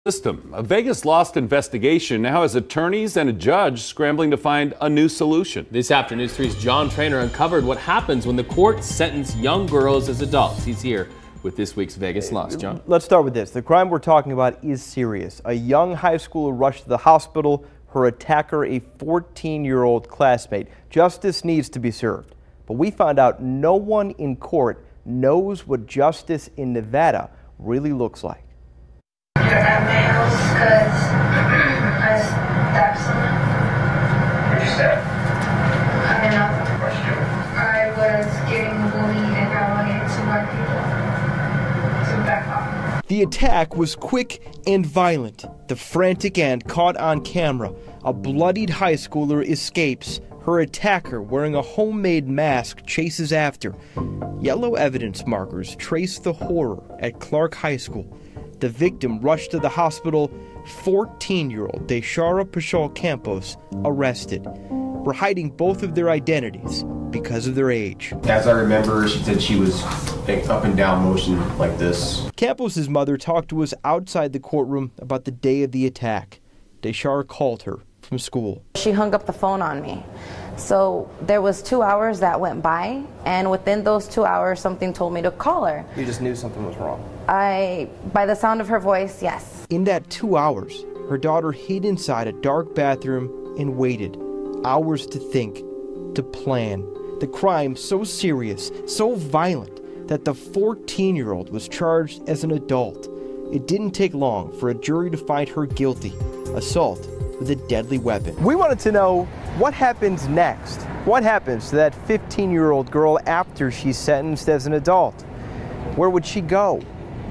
System. A Vegas Lost investigation now has attorneys and a judge scrambling to find a new solution. This afternoon, News 3's John Trainer uncovered what happens when the court sentences young girls as adults. He's here with this week's Vegas Lost. John? Let's start with this. The crime we're talking about is serious. A young high schooler rushed to the hospital. Her attacker, a 14-year-old classmate. Justice needs to be served. But we found out no one in court knows what justice in Nevada really looks like. I have nails because I stabbed someone. What'd you stab? I don't know. What'd you do? I was getting bullied and relegated to white people. So back off. The attack was quick and violent. The frantic end caught on camera. A bloodied high schooler escapes. Her attacker, wearing a homemade mask, chases after. Yellow evidence markers trace the horror at Clark High School. The victim rushed to the hospital. 14-year-old Dayshara Paschal-Campos arrested. We're hiding both of their identities because of their age. As I remember, she said she was up and down motion like this. Campos's mother talked to us outside the courtroom about the day of the attack. Dayshara called her from school. She hung up the phone on me. So there was 2 hours that went by, and within those 2 hours, something told me to call her. You just knew something was wrong? By the sound of her voice, yes. In that 2 hours, her daughter hid inside a dark bathroom and waited. Hours to think, to plan. The crime so serious, so violent, that the 14-year-old was charged as an adult. It didn't take long for a jury to find her guilty. Assault with a deadly weapon. We wanted to know what happens next. What happens to that 15-year-old girl after she's sentenced as an adult? Where would she go?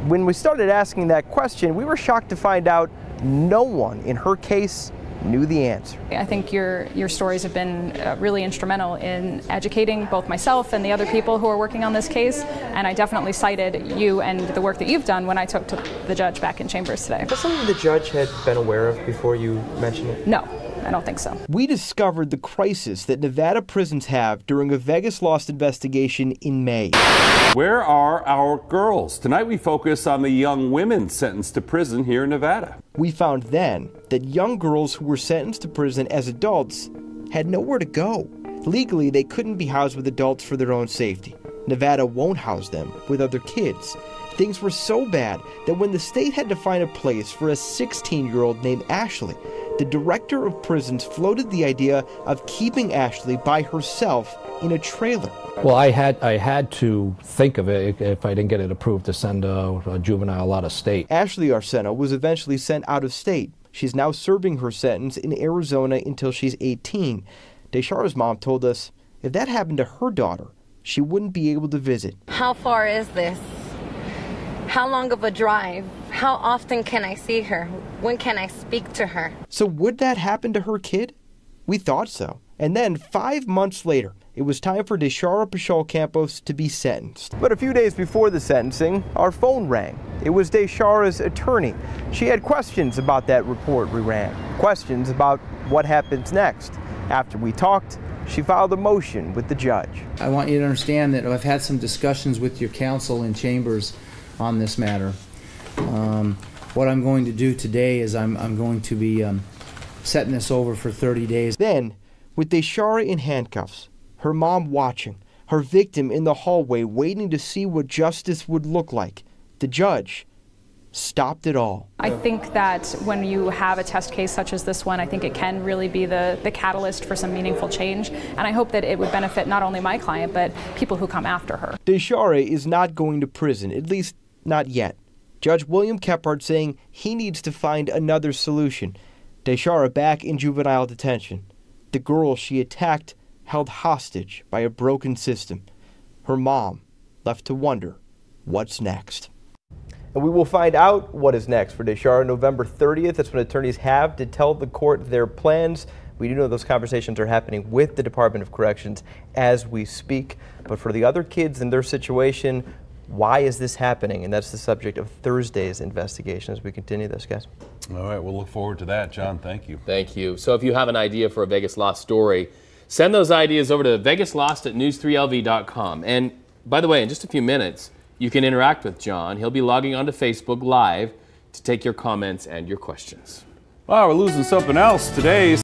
When we started asking that question, we were shocked to find out no one in her case knew the answer. I think your stories have been really instrumental in educating both myself and the other people who are working on this case, and I definitely cited you and the work that you've done when I took to the judge back in chambers today. Was that something the judge had been aware of before you mentioned it? No, I don't think so. We discovered the crisis that Nevada prisons have during a Vegas Lost investigation in May. Where are our girls? Tonight we focus on the young women sentenced to prison here in Nevada. We found then that young girls who were sentenced to prison as adults had nowhere to go. Legally, they couldn't be housed with adults for their own safety. Nevada won't house them with other kids. Things were so bad that when the state had to find a place for a 16-year-old named Ashley, the director of prisons floated the idea of keeping Ashley by herself in a trailer. Well, I had to think of it if I didn't get it approved to send a juvenile out of state. Ashley Arsenault was eventually sent out of state. She's now serving her sentence in Arizona until she's 18. Dayshara's mom told us if that happened to her daughter, she wouldn't be able to visit. How far is this? How long of a drive? How often can I see her? When can I speak to her? So would that happen to her kid? We thought so. And then 5 months later, it was time for Dayshara Paschal-Campos to be sentenced. But a few days before the sentencing, our phone rang. It was Dayshara's attorney. She had questions about that report we ran, questions about what happens next. After we talked, she filed a motion with the judge. I want you to understand that I've had some discussions with your counsel in chambers on this matter. What I'm going to do today is I'm going to be setting this over for 30 days. Then, with Dayshara in handcuffs, her mom watching, her victim in the hallway waiting to see what justice would look like, the judge stopped it all. I think that when you have a test case such as this one, I think it can really be the catalyst for some meaningful change, and I hope that it would benefit not only my client, but people who come after her. Dayshara is not going to prison, at least not yet. Judge William Kephart saying he needs to find another solution. Dayshara back in juvenile detention. The girl she attacked held hostage by a broken system. Her mom left to wonder what's next. And we will find out what is next for Dayshara November 30th. That's when attorneys have to tell the court their plans. We do know those conversations are happening with the Department of Corrections as we speak. But for the other kids in their situation, why is this happening? And that's the subject of Thursday's investigation as we continue this, guys. All right, we'll look forward to that. John, thank you. Thank you. So if you have an idea for a Vegas Lost story, send those ideas over to vegaslost@news3lv.com. And by the way, in just a few minutes, you can interact with John. He'll be logging onto Facebook Live to take your comments and your questions. Wow, we're losing something else today.